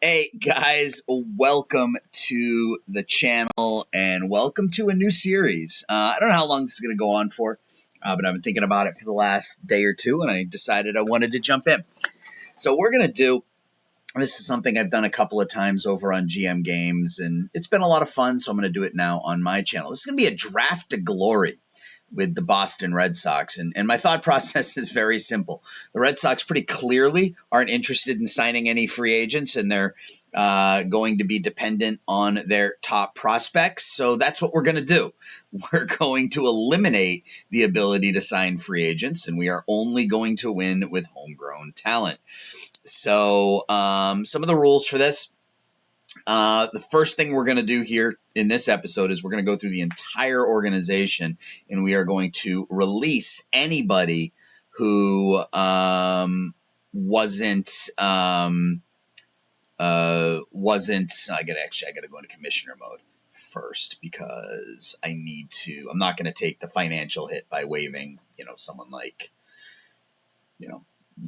Hey guys, welcome to the channel and welcome to a new series. I don't know how long this is going to go on for, but I've been thinking about it for the last day or two and I decided I wanted to jump in. So we're going to do, this is something I've done a couple of times over on GM Games and it's been a lot of fun, so I'm going to do it now on my channel. This is going to be a draft to glory with the Boston Red Sox. And my thought process is very simple. The Red Sox pretty clearly aren't interested in signing any free agents, and they're going to be dependent on their top prospects. So that's what we're going to do. We're going to eliminate the ability to sign free agents, and we are only going to win with homegrown talent. So some of the rules for this. The first thing we're going to do here in this episode is we're going to go through the entire organization and we are going to release anybody who wasn't I gotta go into commissioner mode first because I'm not going to take the financial hit by waiving, someone like,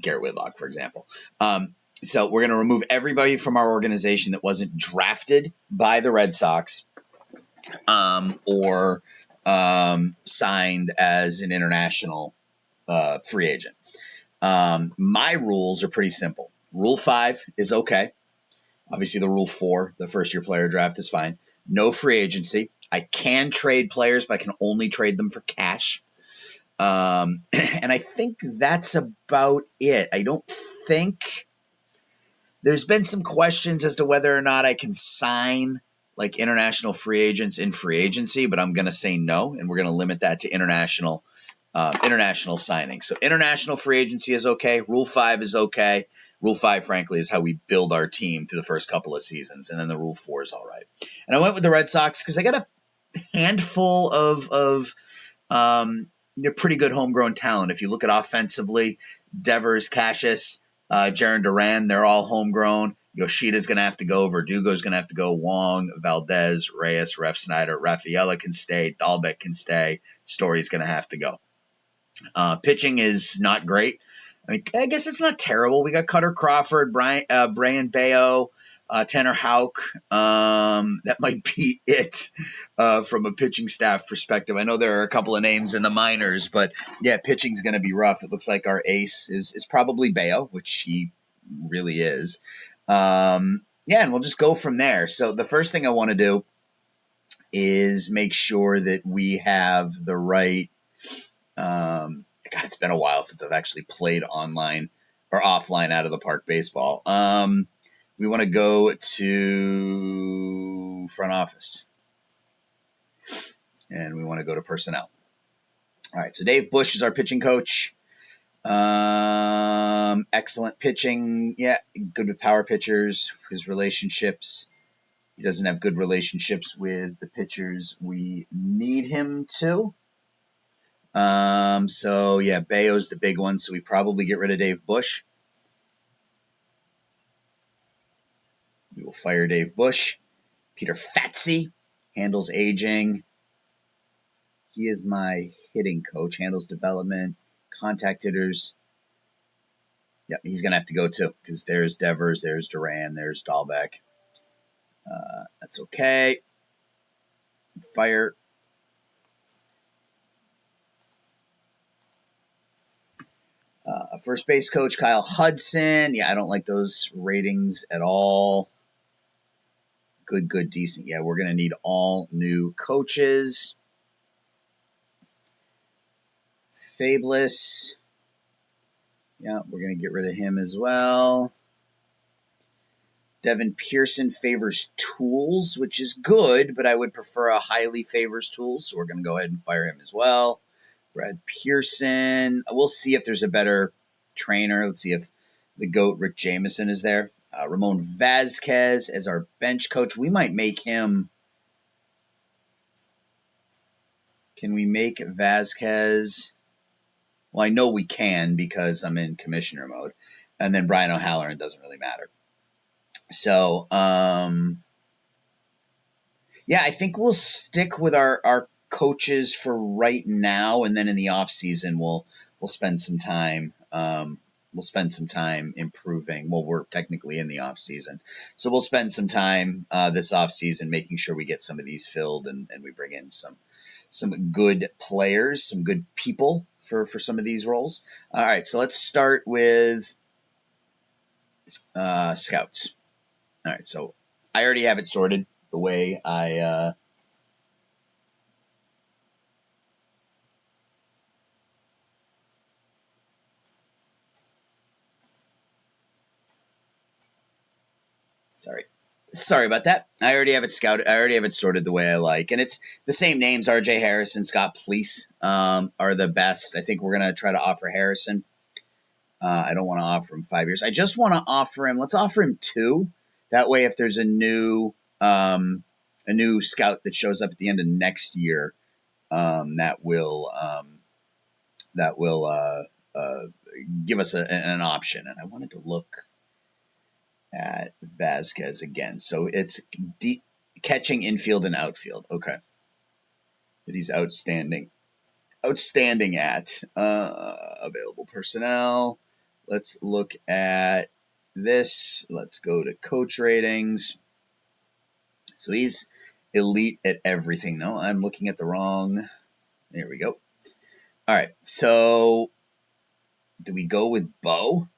Garrett Whitlock, for example. So we're going to remove everybody from our organization that wasn't drafted by the Red Sox or signed as an international free agent. My rules are pretty simple. Rule 5 is okay. Obviously, the Rule 4, the first-year player draft, is fine. No free agency. I can trade players, but I can only trade them for cash. And I think that's about it. I don't think... There's been some questions as to whether or not I can sign like international free agents in free agency, but I'm going to say no, and we're going to limit that to international signings. So international free agency is okay. Rule 5 is okay. Rule 5, frankly, is how we build our team through the first couple of seasons, and then the Rule 4 is all right. And I went with the Red Sox because I got a handful of pretty good homegrown talent. If you look at offensively, Devers, Cassius, Jaron Duran, they're all homegrown. Yoshida's going to have to go. Verdugo's going to have to go. Wong, Valdez, Reyes, Ref Snyder, Rafaela can stay. Dahlbeck can stay. Story's going to have to go. Pitching is not great. I guess it's not terrible. We got Cutter Crawford, Brian Bayo, Tanner Houck. That might be it from a pitching staff perspective. I know there are a couple of names in the minors, but yeah, pitching's going to be rough. It looks like our ace is probably Bayo, which he really is. And we'll just go from there. So the first thing I want to do is make sure that we have the right. God, it's been a while since I've actually played online or offline out of the park baseball. We want to go to front office. And we want to go to personnel. All right, so Dave Bush is our pitching coach. Excellent pitching. Yeah, good with power pitchers. His relationships. He doesn't have good relationships with the pitchers we need him to. So, yeah, Bayo's the big one, so we probably get rid of Dave Bush. We will fire Dave Bush. Peter Fatsi handles aging. He is my hitting coach, handles development, contact hitters. Yep, he's going to have to go too because there's Devers, there's Duran, there's Dahlbeck. That's okay. Fire. First base coach, Kyle Hudson. Yeah, I don't like those ratings at all. Good, decent. Yeah, we're going to need all new coaches. Fabulous. Yeah, we're going to get rid of him as well. Devin Pearson favors tools, which is good, but I would prefer a highly favors tools, so we're going to go ahead and fire him as well. Brad Pearson. We'll see if there's a better trainer. Let's see if the GOAT, Rick Jameson, is there. Ramon Vazquez as our bench coach. We might make him. Can we make Vazquez? Well, I know we can because I'm in commissioner mode. And then Brian O'Halloran doesn't really matter. So, I think we'll stick with our coaches for right now. And then in the off season, we'll spend some time, we'll spend some time improving. Well, we're technically in the off season, so we'll spend some time this off season making sure we get some of these filled and we bring in some good players, some good people for some of these roles. All right, so let's start with scouts. All right, so I already have it sorted the way I. Sorry about that. I already have it scouted. I already have it sorted the way I like, and it's the same names. R.J. Harrison, Scott Police are the best. I think we're gonna try to offer Harrison. I don't want to offer him 5 years. I just want to offer him. Let's offer him 2. That way, if there's a new scout that shows up at the end of next year, that will give us an option. And I wanted to look at Vasquez again. So it's catching infield and outfield. Okay. That he's outstanding at available personnel. Let's look at this. Let's go to coach ratings. So he's elite at everything. No, I'm looking at the wrong. There we go. All right. So do we go with Bo?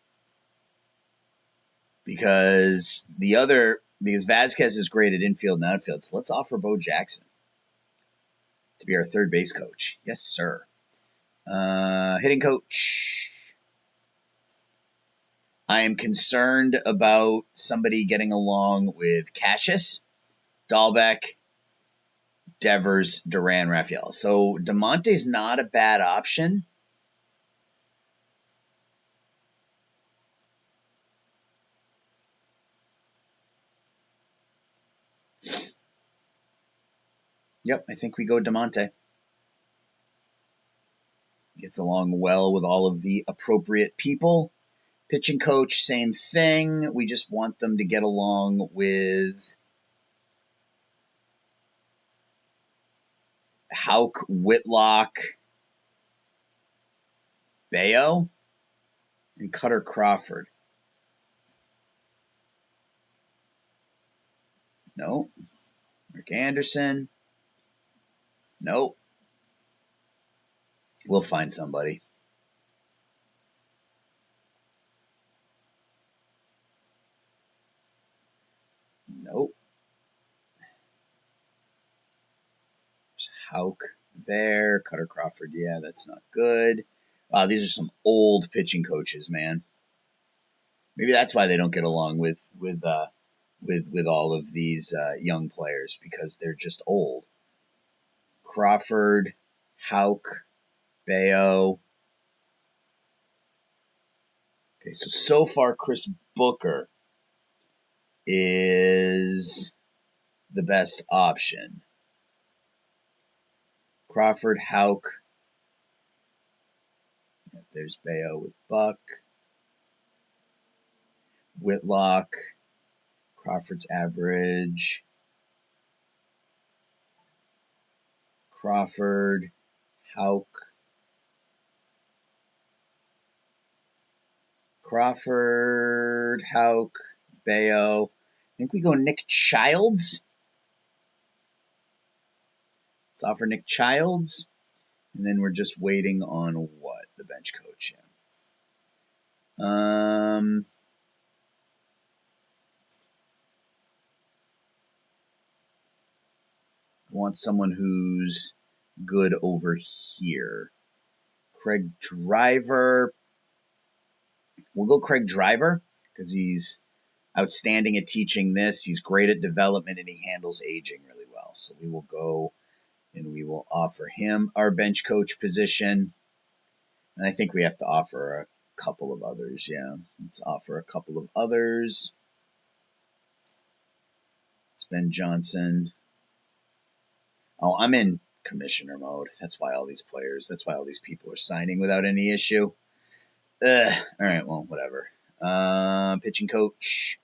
Because Vasquez is great at infield and outfield. So let's offer Bo Jackson to be our third base coach. Yes, sir. Hitting coach. I am concerned about somebody getting along with Cassius, Dahlbeck, Devers, Duran, Raphael. So DeMonte's not a bad option. Yep, I think we go DeMonte. Gets along well with all of the appropriate people. Pitching coach, same thing. We just want them to get along with Houck, Whitlock, Bayo, and Cutter Crawford. No. Rick Anderson. Nope. We'll find somebody. Nope. There's Houck there. Cutter Crawford. Yeah, that's not good. Wow, these are some old pitching coaches, man. Maybe that's why they don't get along with all of these young players, because they're just old. Crawford, Houck, Bayo. Okay, so far Chris Booker is the best option. Crawford, Houck. There's Bayo with Buck. Whitlock. Crawford's average. Crawford, Houck. Crawford, Houck, Bayo. I think we go Nick Childs. Let's offer Nick Childs. And then we're just waiting on what? The bench coach. Yeah. I want someone who's good over here. Craig Driver. We'll go Craig Driver because he's outstanding at teaching this. He's great at development, and he handles aging really well. So we will go and we will offer him our bench coach position. And I think we have to offer a couple of others. Yeah, let's offer a couple of others. It's Ben Johnson. Oh, I'm in commissioner mode. That's why all these people are signing without any issue. All right, well, whatever. Pitching coach.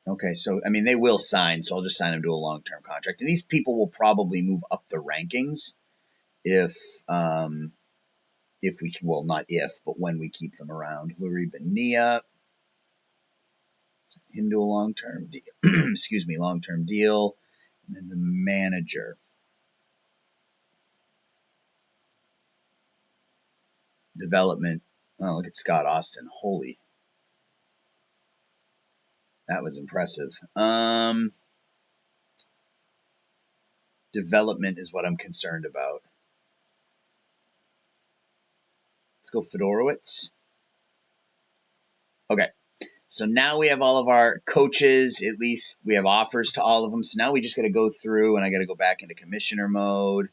Okay, so, I mean, they will sign, so I'll just sign them to a long-term contract. And these people will probably move up the rankings. if we, well, not if, but when we keep them around. Lurie Benia, him to a long-term deal. Excuse me, long-term deal. And then the manager. Development. Oh, look at Scott Austin. Holy. That was impressive. Development is what I'm concerned about. Let's go Fedorowicz. Okay. So now we have all of our coaches. At least we have offers to all of them. So now we just got to go through, and I got to go back into commissioner mode.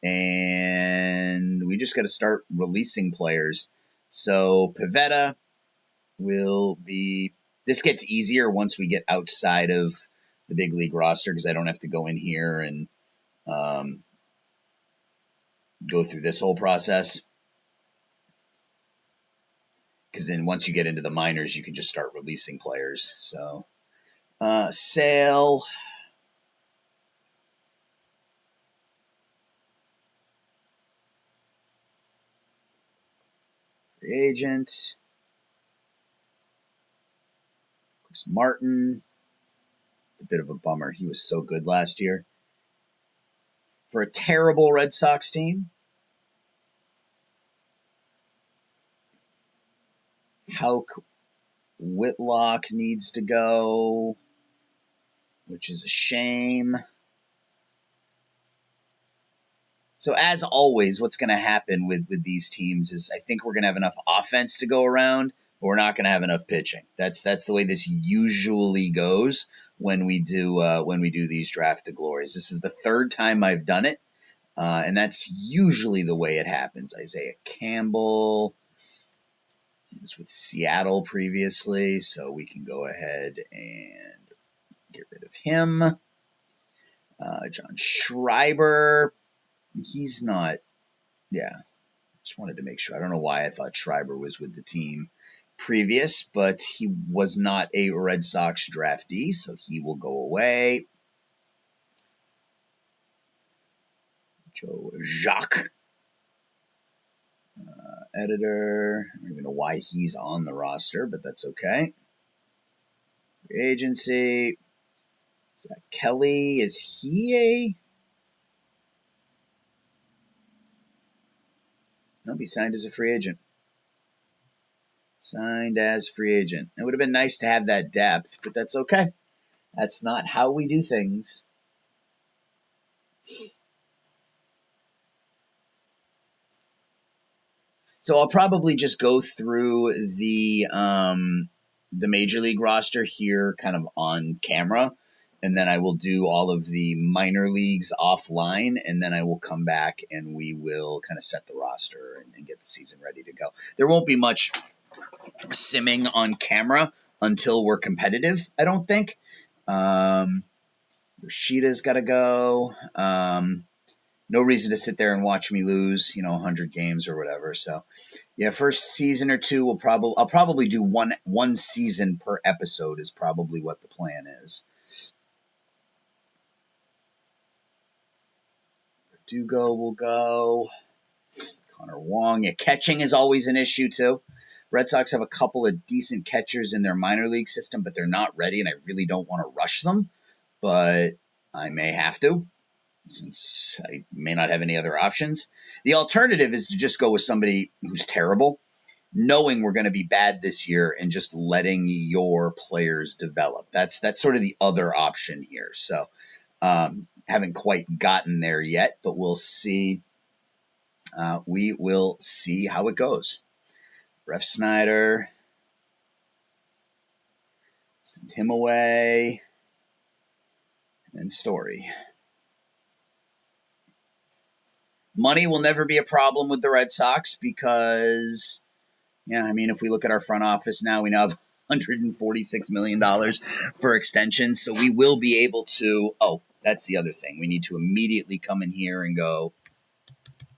And we just got to start releasing players. So Pivetta will be... This gets easier once we get outside of the big league roster because I don't have to go in here and go through this whole process. Because then once you get into the minors, you can just start releasing players. So, Sale. Free agent. Chris Martin. A bit of a bummer. He was so good last year. For a terrible Red Sox team. How Whitlock needs to go, which is a shame. So as always, what's going to happen with these teams is I think we're going to have enough offense to go around, but we're not going to have enough pitching. That's the way this usually goes when we do these draft to glories. This is the third time I've done it, and that's usually the way it happens. Isaiah Campbell. He was with Seattle previously, so we can go ahead and get rid of him. John Schreiber. He's not... Yeah. Just wanted to make sure. I don't know why I thought Schreiber was with the team previous, but he was not a Red Sox draftee, so he will go away. Joe Jacques. Editor. I don't even know why he's on the roster, but that's okay. Free agency. Is that Kelly? Is he a... Nope, he signed as a free agent. Signed as free agent. It would have been nice to have that depth, but that's okay. That's not how we do things. So I'll probably just go through the major league roster here kind of on camera, and then I will do all of the minor leagues offline, and then I will come back and we will kind of set the roster and get the season ready to go. There won't be much simming on camera until we're competitive, I don't think. Yoshida's got to go. No reason to sit there and watch me lose, 100 games or whatever. So, yeah, first season or two, I'll probably do one season per episode is probably what the plan is. Verdugo will go. Connor Wong. Yeah, catching is always an issue too. Red Sox have a couple of decent catchers in their minor league system, but they're not ready, and I really don't want to rush them. But I may have to, since I may not have any other options. The alternative is to just go with somebody who's terrible, knowing we're going to be bad this year and just letting your players develop. That's sort of the other option here. So haven't quite gotten there yet, but we'll see. We will see how it goes. Ref Snyder. Send him away. And then Story. Money will never be a problem with the Red Sox because, if we look at our front office now, we now have $146 million for extensions. So we will be able to, that's the other thing. We need to immediately come in here and go,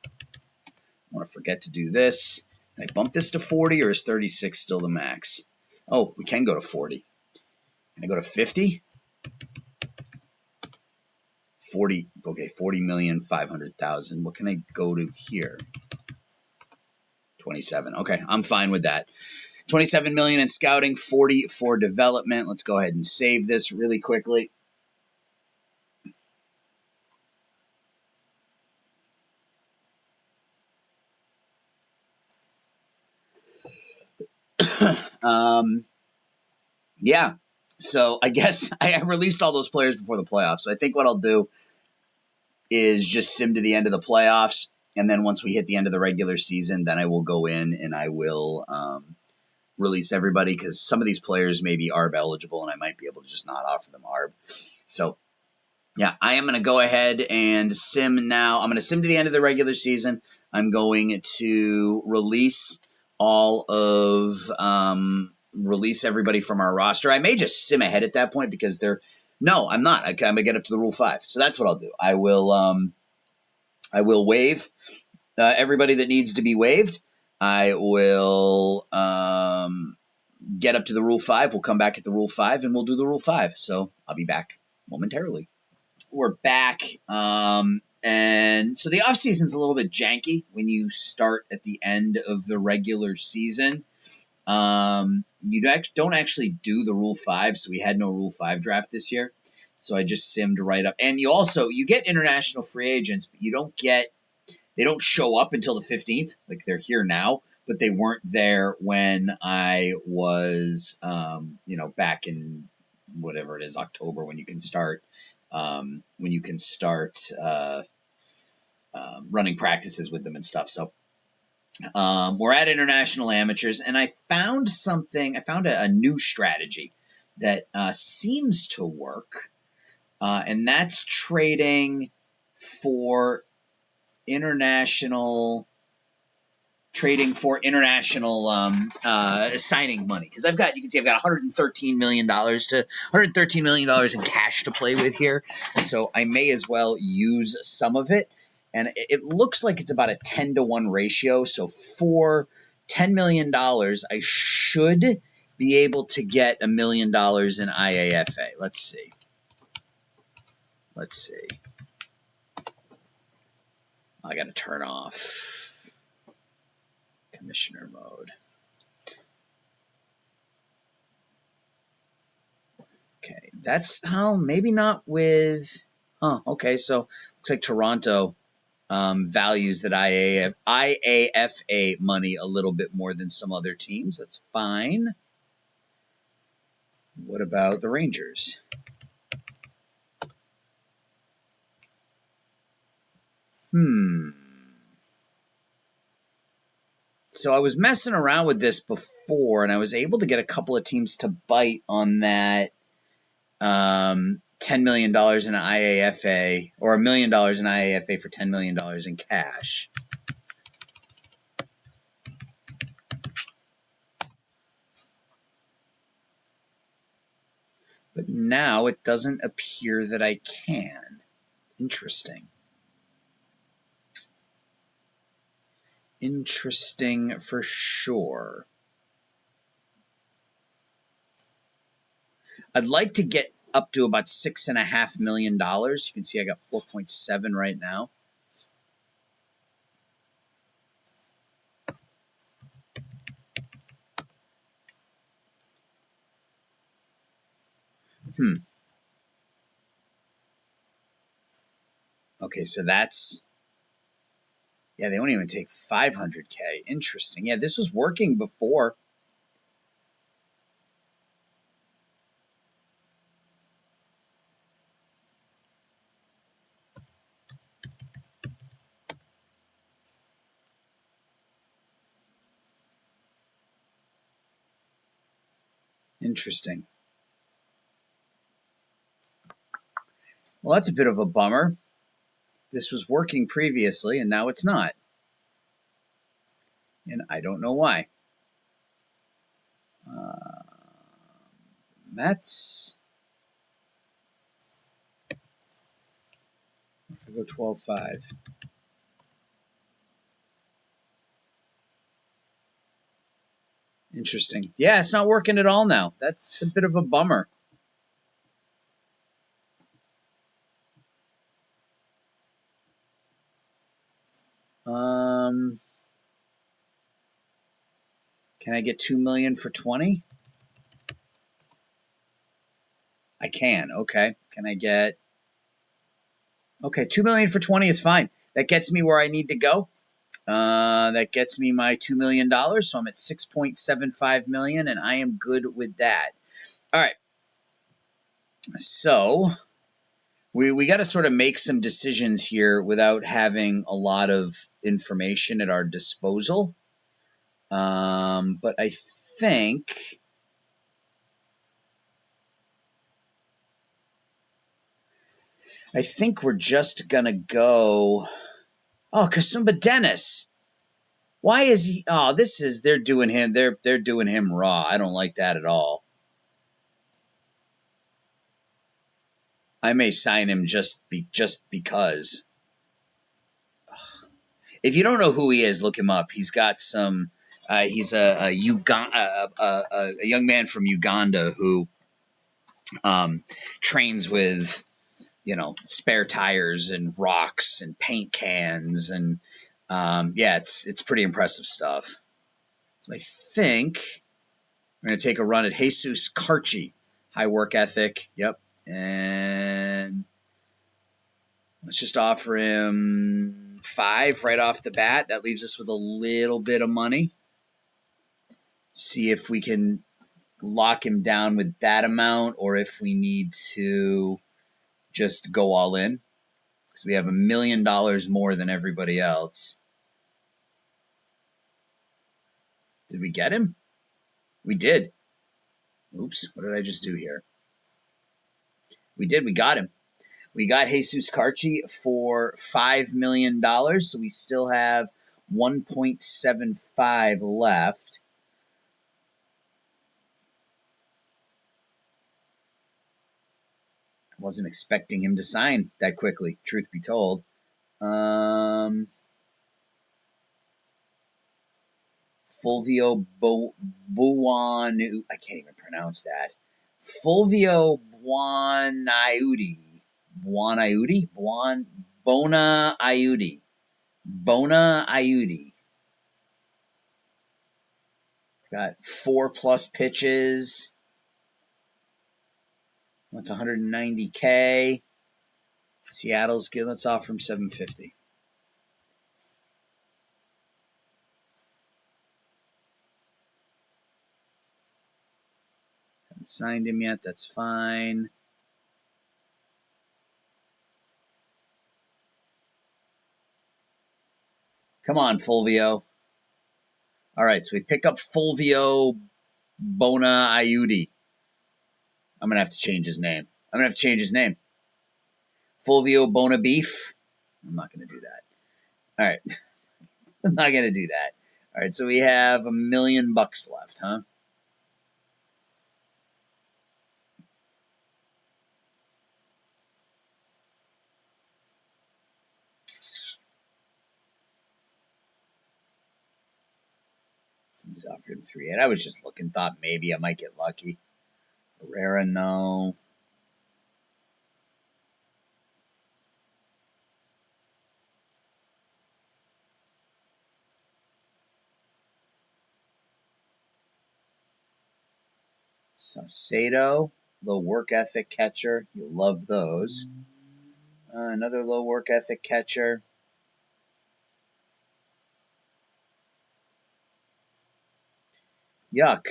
I want to forget to do this. Can I bump this to 40 or is 36 still the max? Oh, we can go to 40. Can I go to 50? 40,500,000. What can I go to here? 27. Okay, I'm fine with that. 27 million in scouting, 40 for development. Let's go ahead and save this really quickly. Yeah. So I guess I released all those players before the playoffs. So I think what I'll do is just sim to the end of the playoffs. And then once we hit the end of the regular season, then I will go in and I will release everybody, because some of these players may be ARB eligible and I might be able to just not offer them ARB. So yeah, I am going to go ahead and sim now. I'm going to sim to the end of the regular season. I'm going to release release everybody from our roster. I may just sim ahead at that point because no, I'm not. I'm going to get up to the Rule 5. So that's what I'll do. I will waive everybody that needs to be waived. I will get up to the Rule 5. We'll come back at the Rule 5 and we'll do the Rule 5. So I'll be back momentarily. We're back. And so the offseason's a little bit janky when you start at the end of the regular season. You don't actually do the Rule 5, so we had no Rule 5 draft this year. So I just simmed right up. And you get international free agents, but they don't show up until the 15th. Like, they're here now, but they weren't there when I was, back in whatever it is, October, when you can start running practices with them and stuff. So we're at international amateurs, and I found a new strategy that seems to work, and that's trading for international signing money, because I've got $113 million in cash to play with here, so I may as well use some of it. And it looks like it's about a 10-to-1 ratio. So for $10 million, I should be able to get $1 million in IAFA. Let's see. I got to turn off commissioner mode. Okay, that's maybe not with. Okay, so looks like Toronto values that IAFA money a little bit more than some other teams. That's fine. What about the Rangers? So I was messing around with this before, and I was able to get a couple of teams to bite on that $10 million in IAFA, or $1 million in IAFA for $10 million in cash. But now it doesn't appear that I can. Interesting for sure. I'd like to get up to about $6.5 million. You can see I got 4.7 right now. Okay, so that's... Yeah, they won't even take 500K. Interesting. Yeah, this was working before. Interesting. Well, that's a bit of a bummer. This was working previously, and now it's not. And I don't know why. Mets. If I go 12-5. Interesting. Yeah, it's not working at all now. That's a bit of a bummer. Can I get $2 million for 20? I can. Okay. Can I get? Okay, $2 million for 20 is fine. That gets me where I need to go. That gets me my $2 million. So I'm at $6.75 million, and I am good with that. All right. So we got to sort of make some decisions here without having a lot of information at our disposal. But I think we're just gonna go. Oh, Kasumba Dennis. Why is he? Oh, they're doing him. They're doing him raw. I don't like that at all. I may sign him just because. If you don't know who he is, look him up. He's got some. He's a young man from Uganda who trains with spare tires and rocks and paint cans and it's pretty impressive stuff. So I think we're going to take a run at Jesus Carchi. High work ethic. Yep. And let's just offer him 5 right off the bat. That leaves us with a little bit of money. See if we can lock him down with that amount or if we need to just go all in. Because we have $1 million more than everybody else. Did we get him? We did. Oops, what did I just do here? We did. We got him. We got Jesus Carchi for $5 million, so we still have 1.75 left. I wasn't expecting him to sign that quickly, truth be told. Fulvio Buon, I can't even pronounce that. Fulvio Bona Ayudi. It's got 4+ pitches. What's 190K? Seattle's good. Let's offer him $750. Haven't signed him yet. That's fine. Come on, Fulvio. All right, so we pick up Fulvio Bona Ayudi. I'm going to have to change his name. Fulvio Bona Beef. I'm not going to do that. All right. I'm not going to do that. All right, so we have $1 million left, huh? Somebody's offered him 3.8. I was just looking, thought maybe I might get lucky. Herrera, no. Saucedo, low work ethic catcher. You love those. Another low work ethic catcher. Yuck.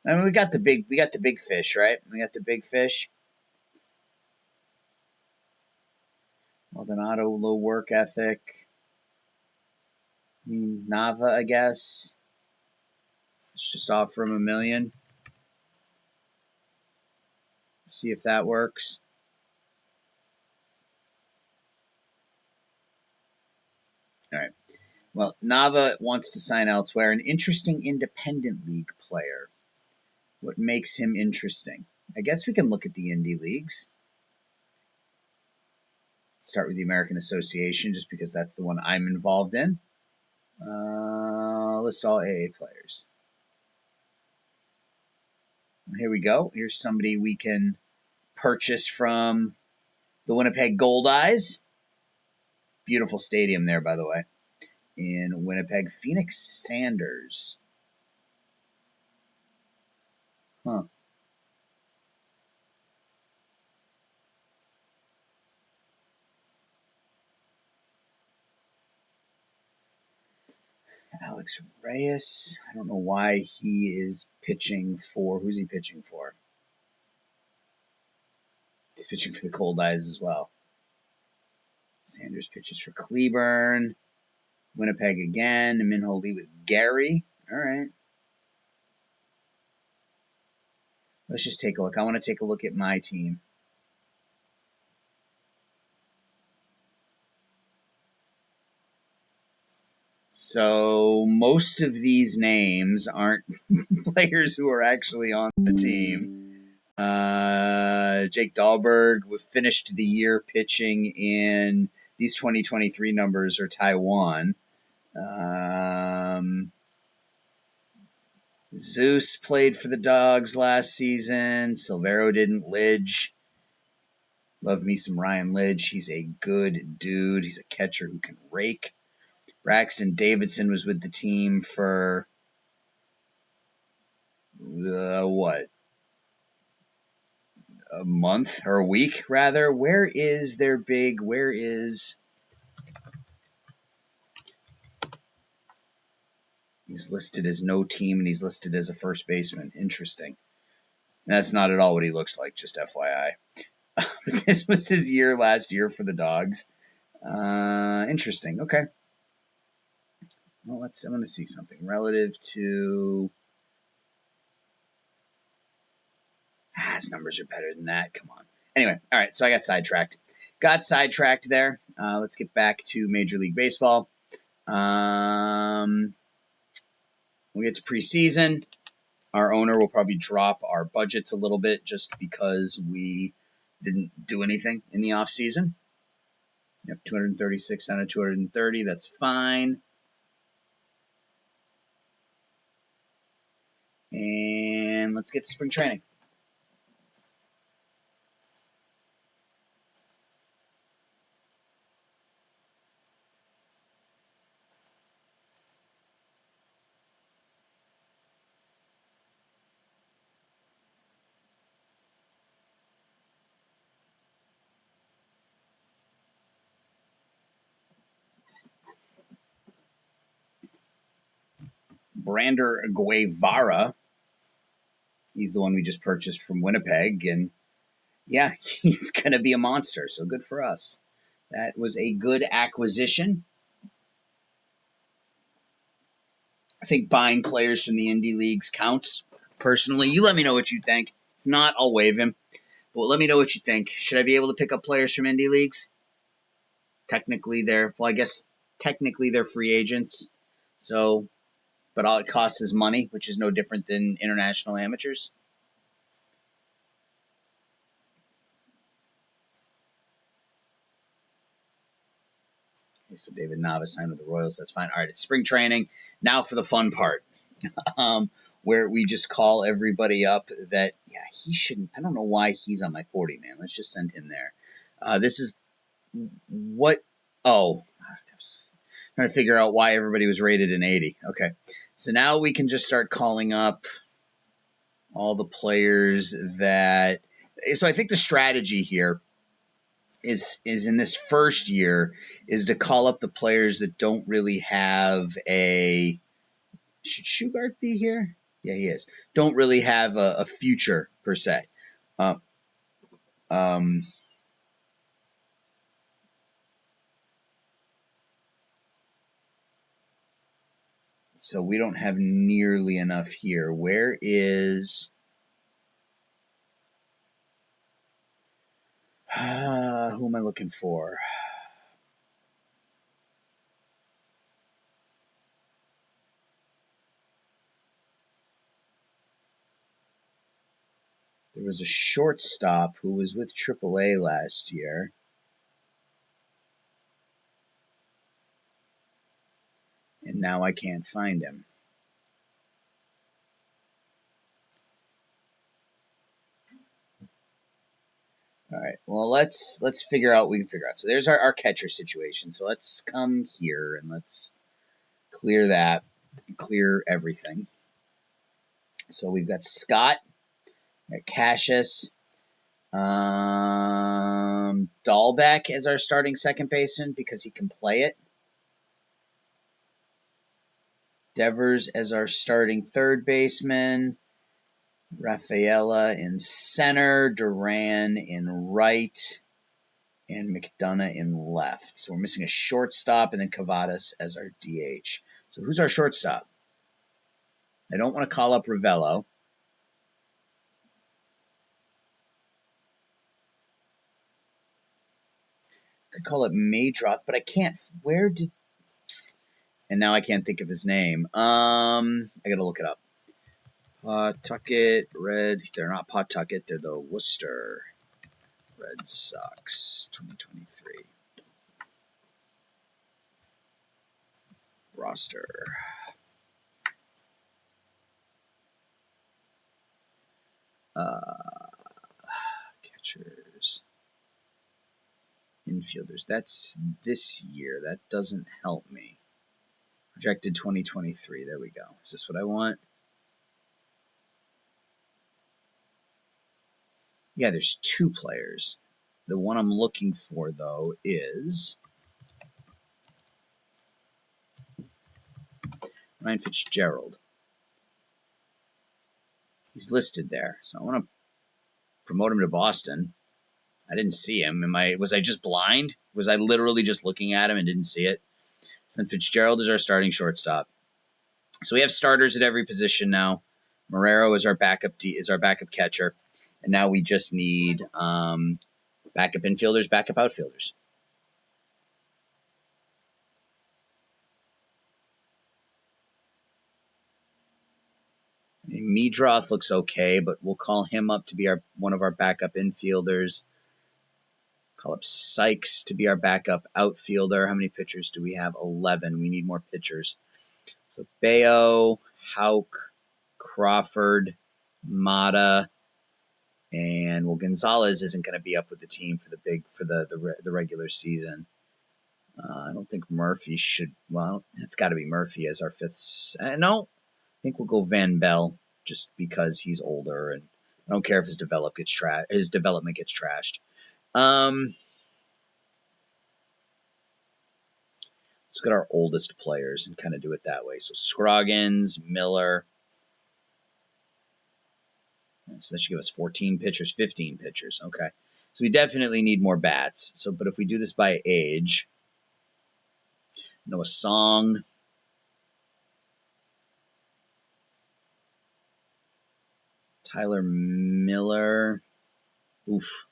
I mean, we got the big fish, right? We got the big fish. Maldonado, low work ethic. I mean, Nava, I guess. Let's just offer him $1 million. See if that works. All right. Well, Nava wants to sign elsewhere. An interesting independent league player. What makes him interesting? I guess we can look at the indie leagues. Start with the American Association, just because that's the one I'm involved in. List all AA players. Here we go. Here's somebody we can purchase from the Winnipeg Gold Eyes. Beautiful stadium there, by the way, in Winnipeg. Phoenix Sanders. Huh. Alex Reyes. I don't know why he is pitching for. Who's he pitching for? He's pitching for the Cold Eyes as well. Sanders pitches for Cleburne. Winnipeg again. Minho Lee with Gary. All right. Let's just take a look. I want to take a look at my team. So most of these names aren't players who are actually on the team. Jake Dahlberg finished the year pitching in these 2023 numbers are Taiwan. Zeus played for the Dogs last season. Silvero didn't. Lidge. Love me some Ryan Lidge. He's a good dude. He's a catcher who can rake. Braxton Davidson was with the team for what? A month or a week, rather. Where is their big? Where is? He's listed as no team, and he's listed as a first baseman. Interesting. That's not at all what he looks like, just FYI. But this was his year last year for the Dogs. Interesting. Okay. Well, I'm going to see something relative to. His numbers are better than that. Come on. Anyway, all right. So I got sidetracked. There. Let's get back to Major League Baseball. We'll get to preseason. Our owner will probably drop our budgets a little bit just because we didn't do anything in the offseason. Yep, 236 down to 230. That's fine. And let's get to spring training. Brander Guevara. He's the one we just purchased from Winnipeg. And yeah, he's going to be a monster. So good for us. That was a good acquisition. I think buying players from the indie leagues counts. Personally, you let me know what you think. If not, I'll waive him. But let me know what you think. Should I be able to pick up players from indie leagues? Technically, they're free agents. So, but all it costs is money, which is no different than international amateurs. Okay, so David Navas signed with the Royals. That's fine. All right, it's spring training. Now for the fun part, where we just call everybody up that, yeah, he shouldn't. I don't know why he's on my 40, man. Let's just send him there. This is what. Oh, I was trying to figure out why everybody was rated an 80. Okay. So now we can just start calling up all the players that. So I think the strategy here is in this first year is to call up the players that don't really have a. Should Shugart be here? Yeah, he is. Don't really have a future per se. So we don't have nearly enough here. Where is... who am I looking for? There was a shortstop who was with AAA last year. And now I can't find him. All right, Well, let's figure out what we can figure out. So there's our catcher situation. So let's come here and let's clear that, clear everything. So we've got Scott, we've got Cassius, Dahlbeck as our starting second baseman because he can play it. Devers as our starting third baseman. Rafaela in center, Duran in right, and McDonough in left. So we're missing a shortstop, and then Cavadas as our DH. So who's our shortstop? I don't want to call up Ravello. Could call it Madroth, but I can't. Where did... And now I can't think of his name. I got to look it up. Pawtucket Red. They're not Pawtucket. They're the Worcester Red Sox 2023 roster. Catchers, infielders. That's this year. That doesn't help me. Projected 2023. There we go. Is this what I want? Yeah, there's two players. The one I'm looking for, though, is Ryan Fitzgerald. He's listed there, so I want to promote him to Boston. I didn't see him. Was I just blind? Was I literally just looking at him and didn't see it? So then Fitzgerald is our starting shortstop. So we have starters at every position now. Marrero is our backup catcher. And now we just need backup infielders, backup outfielders. Meadroth looks okay, but we'll call him up to be one of our backup infielders. Call up Sykes to be our backup outfielder. How many pitchers do we have? 11. We need more pitchers. So Bayo, Houck, Crawford, Mata, and Gonzalez isn't going to be up with the team for the regular season. I don't think Murphy should. Well, it's got to be Murphy as our fifth. No, I think we'll go Van Bell just because he's older, and I don't care if his development gets trashed. Let's get our oldest players and kind of do it that way. So Scroggins, Miller. So that should give us 14 pitchers, 15 pitchers. Okay. So we definitely need more bats. But if we do this by age, Noah Song, Tyler Miller. Oof.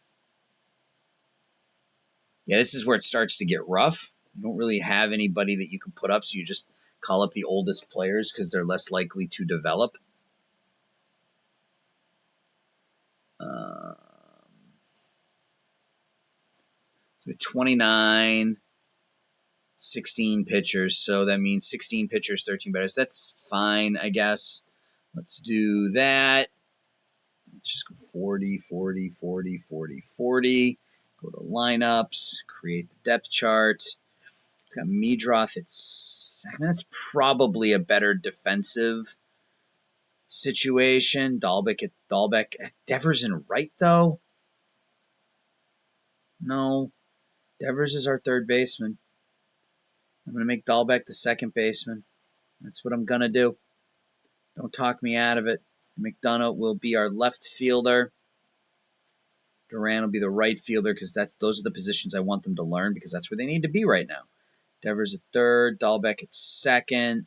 Yeah, this is where it starts to get rough. You don't really have anybody that you can put up, so you just call up the oldest players because they're less likely to develop. So 29, 16 pitchers. So that means 16 pitchers, 13 batters. That's fine, I guess. Let's do that. Let's just go 40, 40, 40, 40, 40. Go to lineups, create the depth chart. It's got Meadroth. That's probably a better defensive situation. Dahlbeck. Devers in right, though? No. Devers is our third baseman. I'm going to make Dahlbeck the second baseman. That's what I'm going to do. Don't talk me out of it. McDonough will be our left fielder. Duran will be the right fielder because those are the positions I want them to learn because that's where they need to be right now. Devers at third, Dahlbeck at second,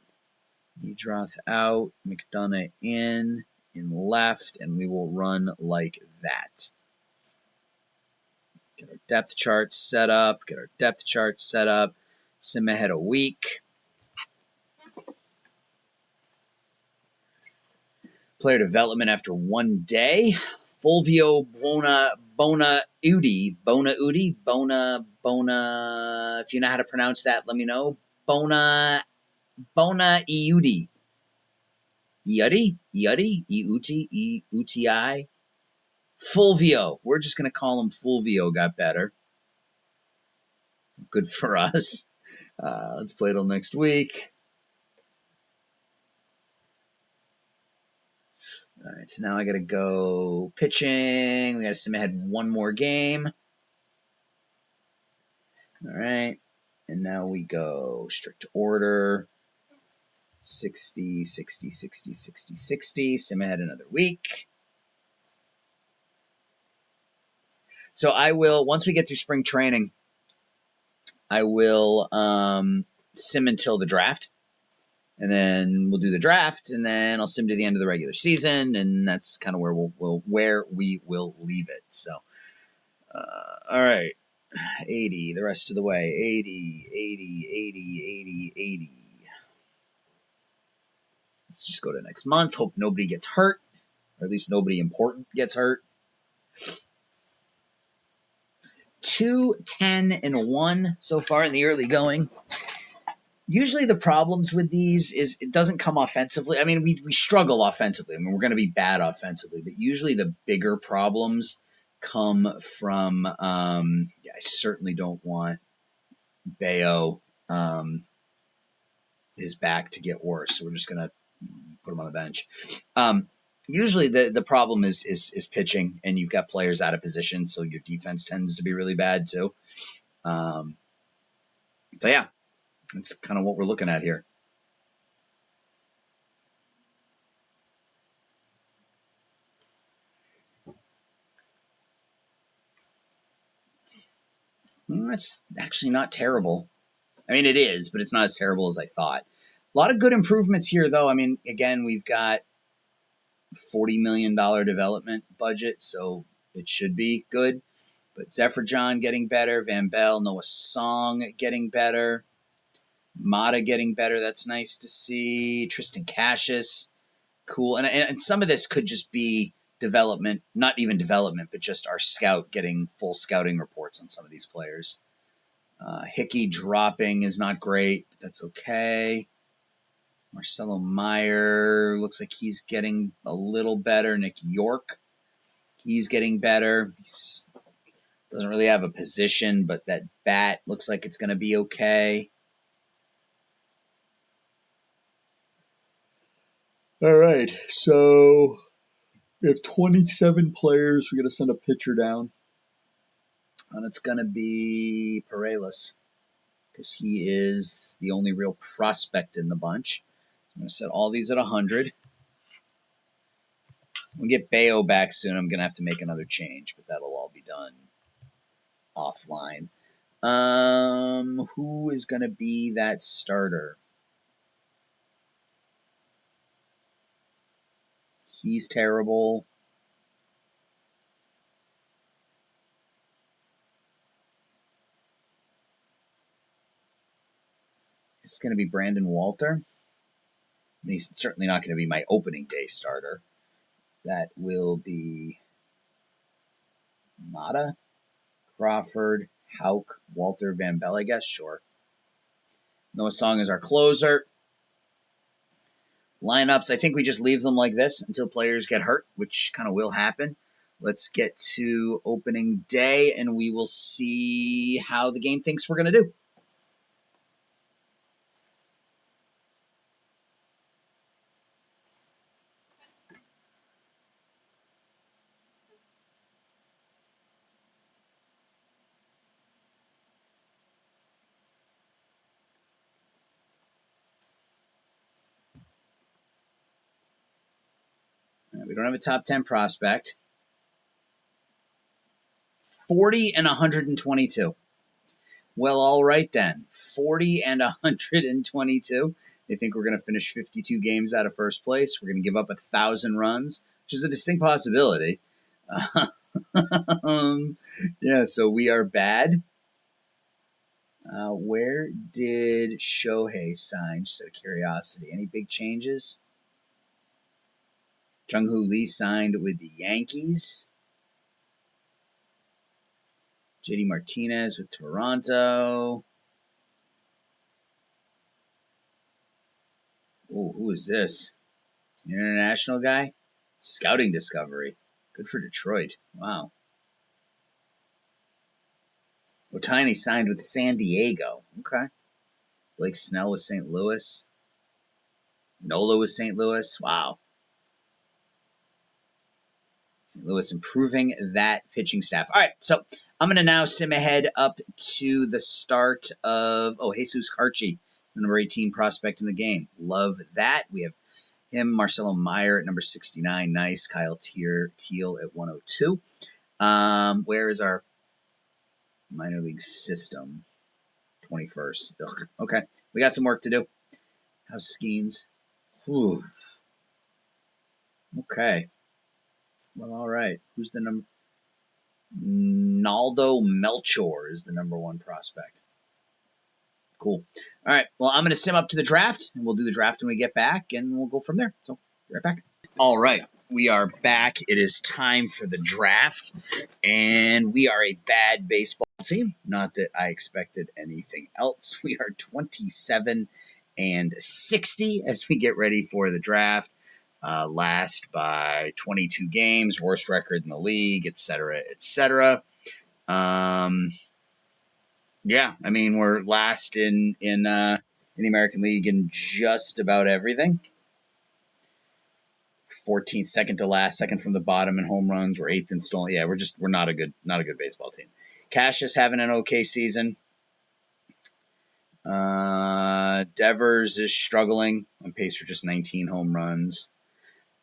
Meadroth out, McDonough in left, and we will run like that. Get our depth chart set up. Sim ahead a week. Player development after 1 day. Fulvio Bonaudi. If you know how to pronounce that, let me know. Bonaudi. Iuti. Fulvio. We're just going to call him Fulvio got better. Good for us. Let's play till next week. All right, so now I got to go pitching. We got to Sim had one more game. All right, and now we go strict order. 60, 60, 60, 60, 60. Sim had another week. So I will, once we get through spring training, I will sim until the draft. And then we'll do the draft, and then I'll sim to the end of the regular season, and that's kind of where we will leave it. So, all right, 80 the rest of the way. 80, 80, 80, 80, 80. Let's just go to next month. Hope nobody gets hurt, or at least nobody important gets hurt. 2, 10, and 1 so far in the early going. Usually the problems with these is it doesn't come offensively. I mean, we struggle offensively. I mean, we're going to be bad offensively, but usually the bigger problems come from, I certainly don't want Bayo, his back to get worse. So we're just going to put him on the bench. Usually the problem is pitching, and you've got players out of position, so your defense tends to be really bad too. So yeah, that's kind of what we're looking at here. That's actually not terrible. I mean, it is, but it's not as terrible as I thought. A lot of good improvements here, though. I mean, again, we've got $40 million development budget, so it should be good. But Zephyr John getting better, Van Bell, Noah Song getting better, Mata getting better. That's nice to see. Tristan Cassius, cool. And some of this could just be development, not even development, but just our scout getting full scouting reports on some of these players. Hickey dropping is not great, but that's okay. Marcelo Meyer looks like he's getting a little better. Nick York, he's getting better. He doesn't really have a position, but that bat looks like it's going to be okay. All right, so we have 27 players. We're going to send a pitcher down. And it's going to be Paredes, because he is the only real prospect in the bunch. I'm going to set all these at 100. We'll get Bayo back soon. I'm going to have to make another change, but that'll all be done offline. Who is going to be that starter? He's terrible. It's going to be Brandon Walter. And he's certainly not going to be my opening day starter. That will be Mata, Crawford, Hauk, Walter, Van Bell, I guess. Sure. Noah Song is our closer. Lineups, I think we just leave them like this until players get hurt, which kind of will happen. Let's get to opening day, and we will see how the game thinks we're going to do. We don't have a top 10 prospect. 40 and 122. Well, all right then. 40 and 122. They think we're going to finish 52 games out of first place. We're going to give up 1,000 runs, which is a distinct possibility. Yeah, so we are bad. Where did Shohei sign? Just out of curiosity. Any big changes? Jung-Hoo Lee signed with the Yankees. JD Martinez with Toronto. Oh, who is this? An international guy? Scouting Discovery. Good for Detroit. Wow. Ohtani signed with San Diego. Okay. Blake Snell with St. Louis. Nola with St. Louis. Wow. St. Louis improving that pitching staff. All right, so I'm going to now sim ahead up to the start of, Jesus Carchi, the number 18 prospect in the game. Love that. We have him, Marcelo Meyer at number 69. Nice. Kyle Teal at 102. Where is our minor league system? 21st. Ugh. Okay, we got some work to do. How's Skeens? Whew. Okay. Well, all right. Who's the number? Naldo Melchor is the number 1 prospect. Cool. All right. Well, I'm going to sim up to the draft, and we'll do the draft when we get back, and we'll go from there. So, be right back. All right. We are back. It is time for the draft, and we are a bad baseball team. Not that I expected anything else. We are 27 and 60 as we get ready for the draft. Last by 22 games, worst record in the league, et cetera, et cetera. Yeah, I mean, we're last in the American League in just about everything. 14th, second to last, second from the bottom in home runs. We're 8th in stolen. Yeah, we're not a good baseball team. Cash is having an okay season. Devers is struggling, on pace for just 19 home runs.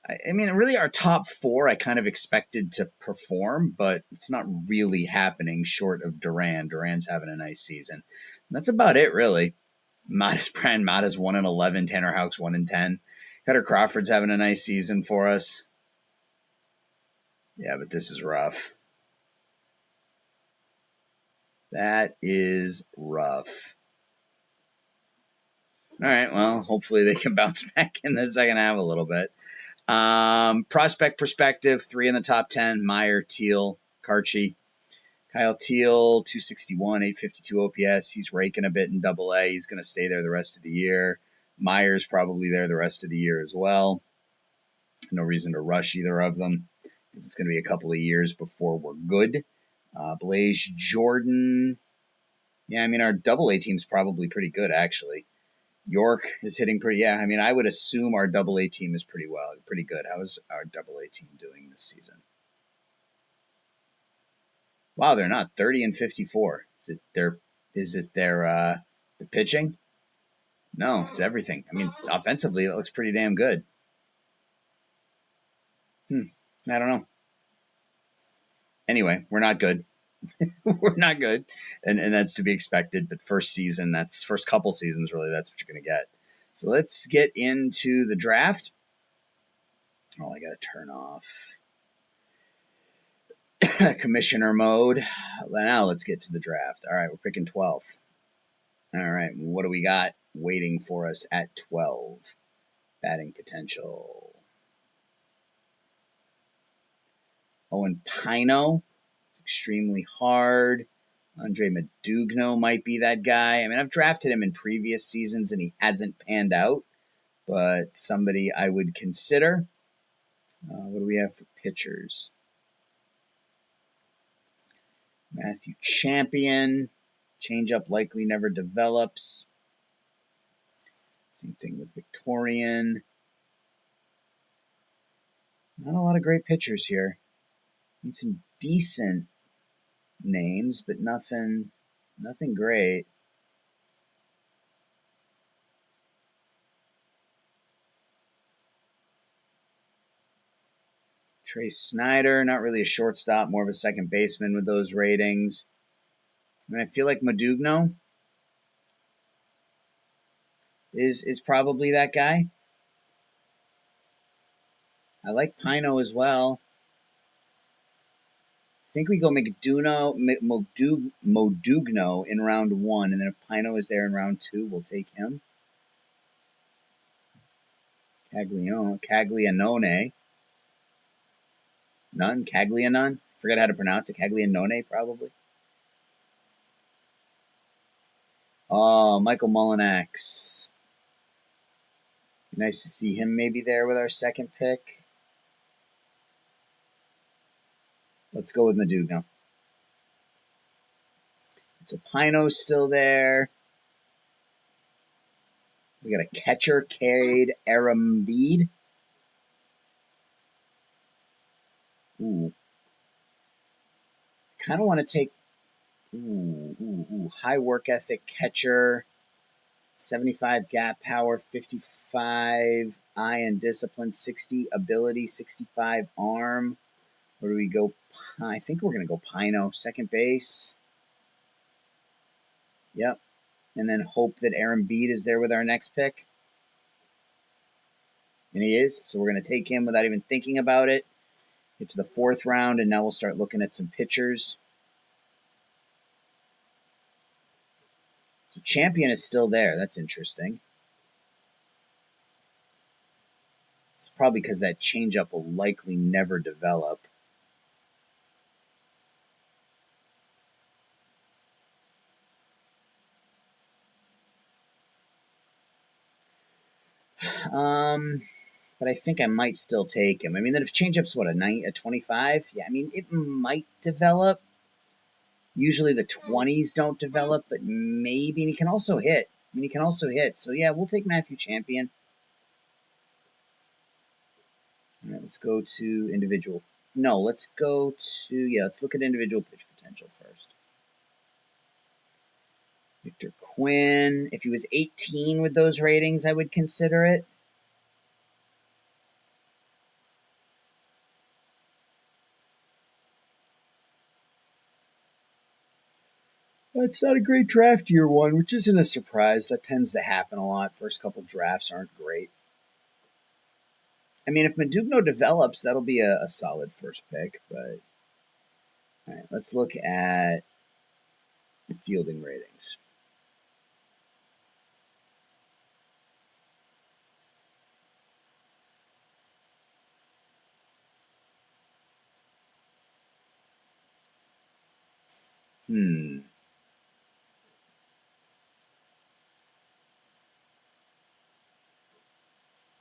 I mean, really, our top 4 I kind of expected to perform, but it's not really happening short of Duran. Duran's having a nice season. And that's about it, really. Brian Mata's 1-11, Tanner Houck's 1-10. Cutter Crawford's having a nice season for us. Yeah, but this is rough. That is rough. All right, well, hopefully they can bounce back in the second half a little bit. Prospect perspective, 3 in the top 10, Meyer, Teal, Carchi. Kyle Teal, 261, 852 OPS. He's raking a bit in AA. He's going to stay there the rest of the year. Meyer's probably there the rest of the year as well. No reason to rush either of them because it's going to be a couple of years before we're good. Blaze Jordan. Yeah, I mean, our AA team's probably pretty good, actually. York is hitting pretty. Yeah, I mean, I would assume our AA team is pretty good. How is our AA team doing this season? Wow, they're not 30 and 54. Is it their the pitching? No, it's everything. I mean, offensively, it looks pretty damn good. I don't know. Anyway, we're not good. We're not good, and that's to be expected. But first couple seasons, really, that's what you're going to get. So let's get into the draft. Oh, I got to turn off commissioner mode. Now let's get to the draft. All right, we're picking 12th. All right, what do we got waiting for us at 12? Batting potential. Owen Pino. Extremely hard. Andre Madugno might be that guy. I mean, I've drafted him in previous seasons and he hasn't panned out, but somebody I would consider. What do we have for pitchers? Matthew Champion. Changeup likely never develops. Same thing with Victorian. Not a lot of great pitchers here. Need some decent names, but nothing great. Trey Snyder, not really a shortstop, more of a second baseman with those ratings. I mean, I feel like Madugno is probably that guy. I like Pino as well. I think we go Modugno in round 1, and then if Pino is there in round 2, we'll take him. Caglianone. Caglianon? Forget how to pronounce it. Caglianone, probably. Oh, Michael Mullinax. Nice to see him maybe there with our second pick. Let's go with Madugno. So Pino's still there. We got a catcher, Cade Arambide. Ooh. Kind of want to take high work ethic catcher, 75 gap power, 55 eye and discipline, 60 ability, 65 arm. Where do we go? I think we're going to go Pino, second base. Yep. And then hope that Arambide is there with our next pick. And he is. So we're going to take him without even thinking about it. Get to the fourth round, and now we'll start looking at some pitchers. So Champion is still there. That's interesting. It's probably because that changeup will likely never develop. But I think I might still take him. I mean, if changeup's what, a 25? Yeah, I mean, it might develop. Usually the 20s don't develop, but maybe. And he can also hit. So yeah, we'll take Matthew Champion. All right, let's go to individual. No, let's go to, let's look at individual pitch potential first. Victor Quinn. If he was 18 with those ratings, I would consider it. It's not a great draft year one, which isn't a surprise. That tends to happen a lot. First couple drafts aren't great. I mean, if Madugno develops, that'll be a solid first pick. But all right, let's look at the fielding ratings.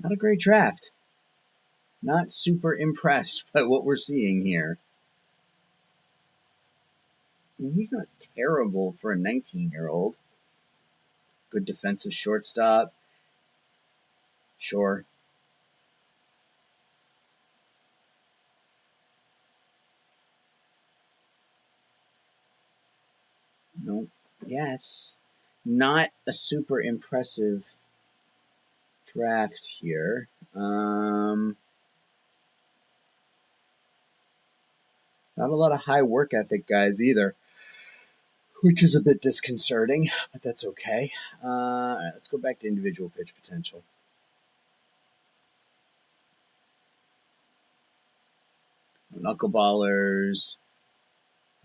Not a great draft. Not super impressed by what we're seeing here. I mean, he's not terrible for a 19-year-old. Good defensive shortstop. Sure. Nope. Yes. Not a super impressive draft here. Not a lot of high work ethic guys either, which is a bit disconcerting, but that's okay. All right, let's go back to individual pitch potential. Knuckleballers,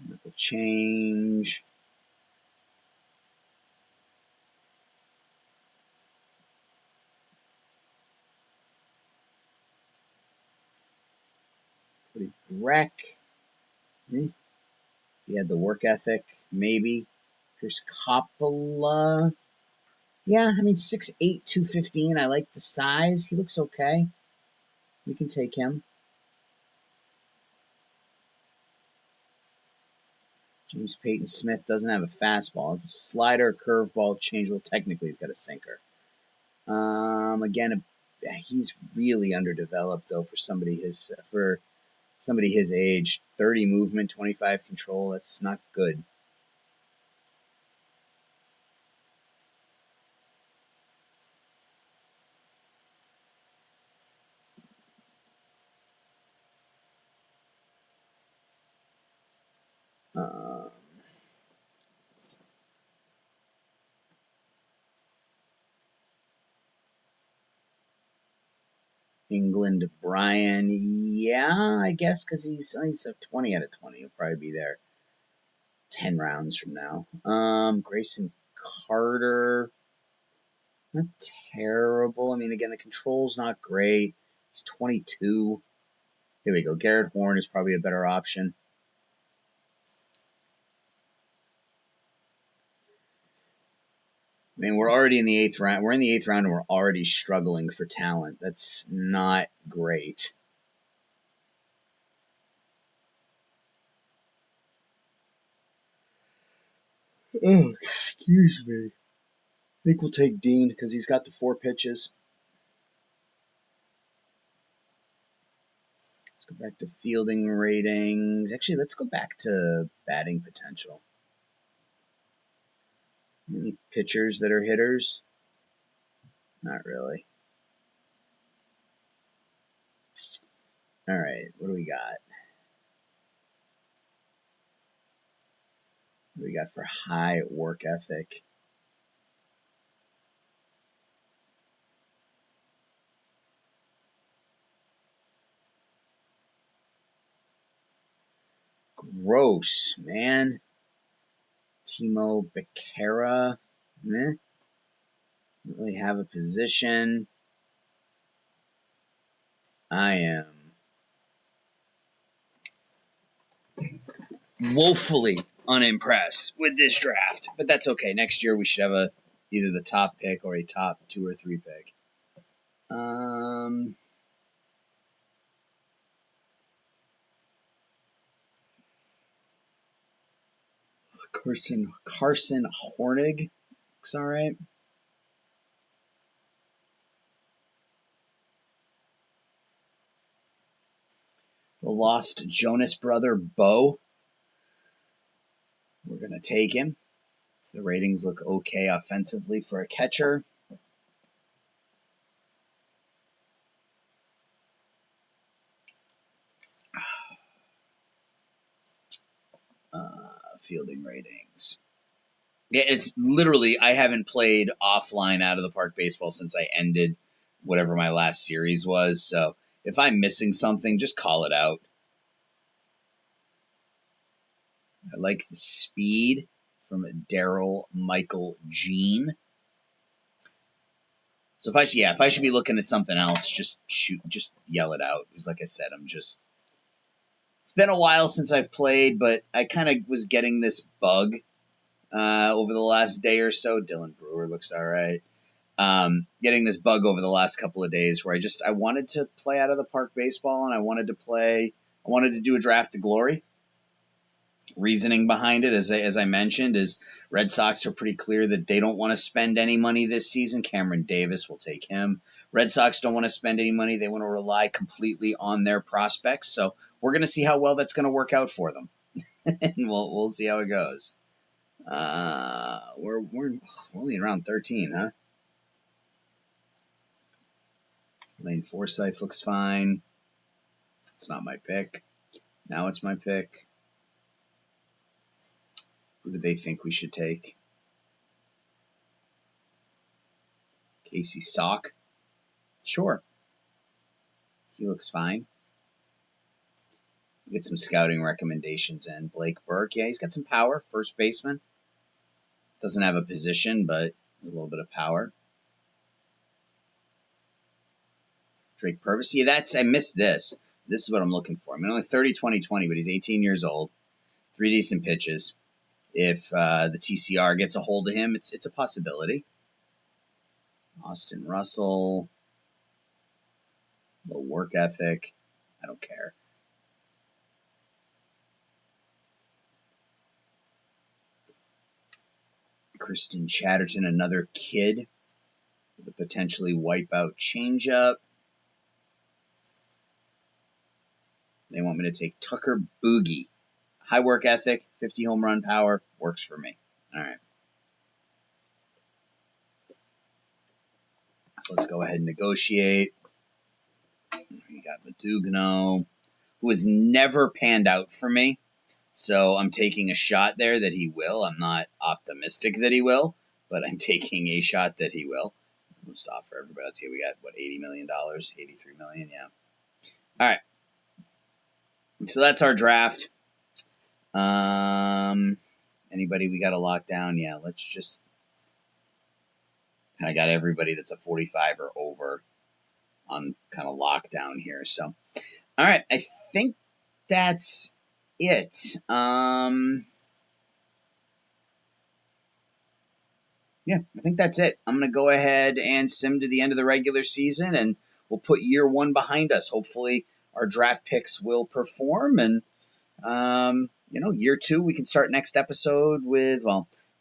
knuckle change. Breck. He had the work ethic, maybe. Here's Coppola. Yeah, I mean, 6'8", 215. I like the size. He looks okay. We can take him. James Peyton Smith doesn't have a fastball. It's a slider, curveball, change. Well, technically, he's got a sinker. Again, he's really underdeveloped though for somebody his age. 30 movement, 25 control. That's not good. England, Brian. Yeah, I guess because he's a 20 out of 20. He'll probably be there 10 rounds from now. Grayson Carter. Not terrible. I mean, again, the control's not great. He's 22. Here we go. Garrett Horn is probably a better option. I mean, we're already in the 8th round. We're in the 8th round and we're already struggling for talent. That's not great. Oh, excuse me. I think we'll take Dean because he's got the 4 pitches. Let's go back to fielding ratings. Actually, let's go back to batting potential. Any pitchers that are hitters? Not really. All right, what do we got? What do we got for high work ethic? Gross, man. Timo Becerra. Meh. Don't really have a position. I am woefully unimpressed with this draft, but that's okay. Next year we should have either the top pick or a top 2 or 3 pick. Carson Hornig looks all right. The lost Jonas brother, Bo. We're going to take him. The ratings look okay offensively for a catcher. Fielding ratings. Yeah, it's literally, I haven't played offline out of the park baseball since I ended whatever my last series was. So if I'm missing something, just call it out. I like the speed from Daryl Michael Jean. So if I should be looking at something else, just yell it out. Because like I said, it's been a while since I've played, but I kind of was getting this bug over the last day or so. Dylan Brewer looks all right. Getting this bug over the last couple of days where I wanted to play out of the park baseball, and I wanted to do a draft to glory. Reasoning behind it, as I mentioned, is Red Sox are pretty clear that they don't want to spend any money this season. Cameron Davis will take him. Red Sox don't want to spend any money. They want to rely completely on their prospects. So we're going to see how well that's going to work out for them. And we'll see how it goes. We're only around 13, huh? Lane Forsythe looks fine. It's not my pick. Now it's my pick. Who do they think we should take? Casey Sock? Sure. He looks fine. Get some scouting recommendations in. Blake Burke, yeah, he's got some power. First baseman. Doesn't have a position, but has a little bit of power. Drake Purvis, yeah, I missed this. This is what I'm looking for. I mean, only 30, 20, 20, but he's 18 years old. 3 decent pitches. If the TCR gets a hold of him, it's a possibility. Austin Russell. Low work ethic. I don't care. Kristen Chatterton, another kid with a potentially wipeout changeup. They want me to take Tucker Boogie. High work ethic, 50 home run power, works for me. All right. So let's go ahead and negotiate. We got Madugno, who has never panned out for me. So I'm taking a shot there that he will. I'm not optimistic that he will, but I'm taking a shot that he will. We'll stop for everybody. Let's see, we got, $80 million? $83 million, yeah. All right. So that's our draft. Anybody we got to lock down? Yeah, let's just kind of got everybody that's a 45 or over on kind of lockdown here. So, all right, I think that's it. Yeah, I think that's it. I'm going to go ahead and sim to the end of the regular season, and we'll put year 1 behind us. Hopefully our draft picks will perform, and, year 2, we can start next episode with,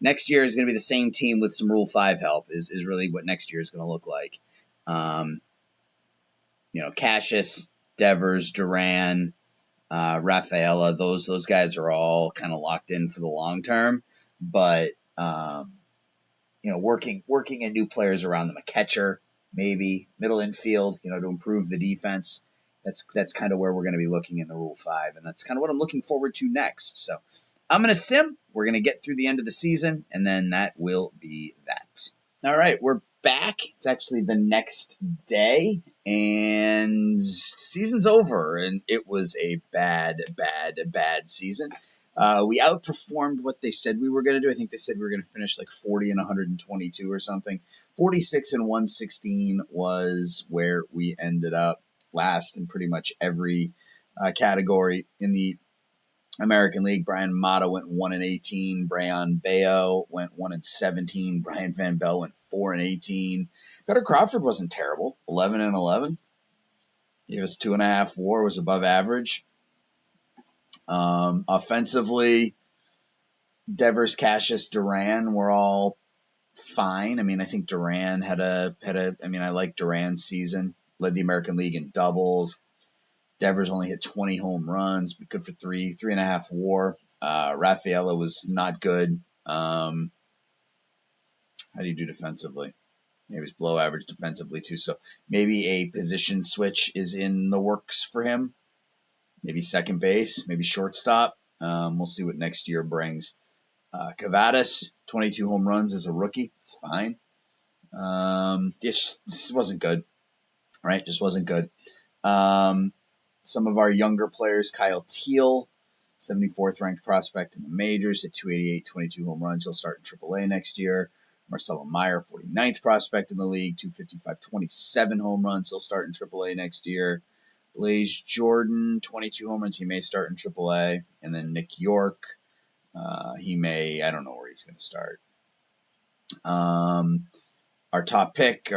next year is going to be the same team with some Rule 5 help is really what next year is going to look like. Cassius, Devers, Duran, Rafaela, those guys are all kind of locked in for the long term. But working in new players around them, a catcher, maybe middle infield, to improve the defense. That's kind of where we're going to be looking in the Rule 5, and that's kind of what I'm looking forward to next. So I'm going to sim. We're going to get through the end of the season, and then that will be that. All right, we're back. It's actually the next day, and season's over, and it was a bad season. We outperformed what they said we were going to do. I think they said we were going to finish like 40 and 122 or something. 46 and 116 was where we ended up last in pretty much every category in the American League. Brian Mata went 1-18. Brayan Bello went 1-17. Brian Van Bell went 4-18. Cutter Crawford wasn't terrible, 11-11. Gave us 2.5 WAR, was above average. Offensively, Devers, Cassius, Duran were all fine. I mean, I think Duran had I like Duran's season. Led the American League in doubles. Devers only hit 20 home runs, but good for 3.5 WAR. Rafaela was not good. How do you do defensively? He was below average defensively too. So maybe a position switch is in the works for him. Maybe second base, maybe shortstop. We'll see what next year brings. Cavadas, 22 home runs as a rookie. It's fine. This wasn't good. Right? Just wasn't good. Some of our younger players, Kyle Teal, 74th ranked prospect in the majors, hit 288, 22 home runs. He'll start in AAA next year. Marcelo Meyer, 49th prospect in the league, 255, 27 home runs. He'll start in AAA next year. Blaze Jordan, 22 home runs. He may start in AAA. And then Nick York, I don't know where he's going to start. Our top pick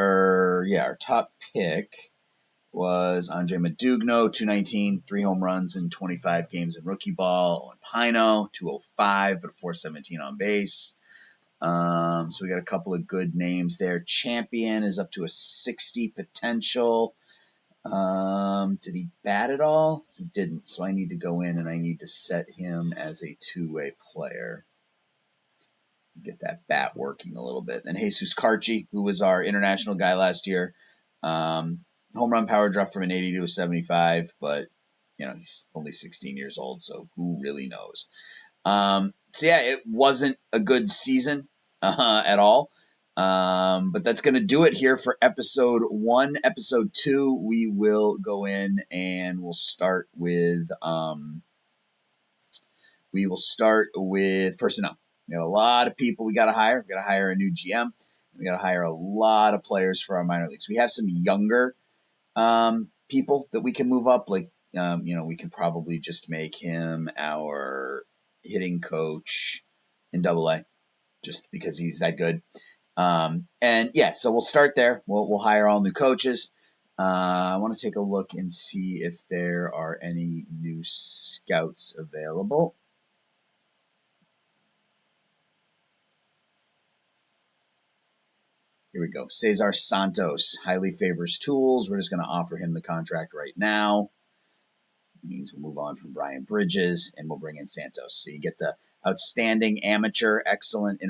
was Andre Madugno, 219, 3 home runs in 25 games in rookie ball. Owen Pino, 205, but a 417 on base. So we got a couple of good names there. Champion is up to a 60 potential. Did he bat at all? He didn't. So I need to go in and I need to set him as a two-way player. Get that bat working a little bit. Then Jesus Carchi, who was our international guy last year. Home run power dropped from an 80 to a 75, but he's only 16 years old, so who really knows? It wasn't a good season at all. But that's going to do it here for episode 1. Episode 2, we will go in and we'll start with personnel. We got a lot of people we got to hire. We got to hire a new GM. We got to hire a lot of players for our minor leagues. We have some younger people that we can move up. Like, we can probably just make him our hitting coach in AA, just because he's that good. So we'll start there. We'll hire all new coaches. I want to take a look and see if there are any new scouts available. Here we go. Cesar Santos highly favors tools. We're just going to offer him the contract right now. It means we'll move on from Brian Bridges and we'll bring in Santos. So you get the outstanding amateur, excellent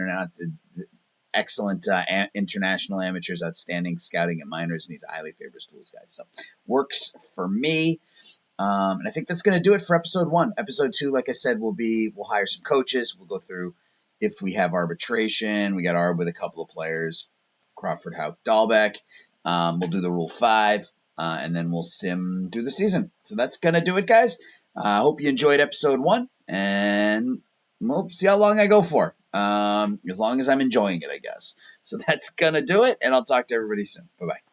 international amateurs, outstanding scouting at minors, and he's a highly favors tools guy. So works for me. And I think that's going to do it for episode 1. Episode 2, like I said, we'll hire some coaches. We'll go through if we have arbitration. We got ARB with a couple of players, Crawford, Houck, Dahlbeck. We'll do the Rule 5, and then we'll sim through the season. So that's going to do it, guys. I hope you enjoyed episode 1, and we'll see how long I go for. As long as I'm enjoying it, I guess. So that's going to do it, and I'll talk to everybody soon. Bye-bye.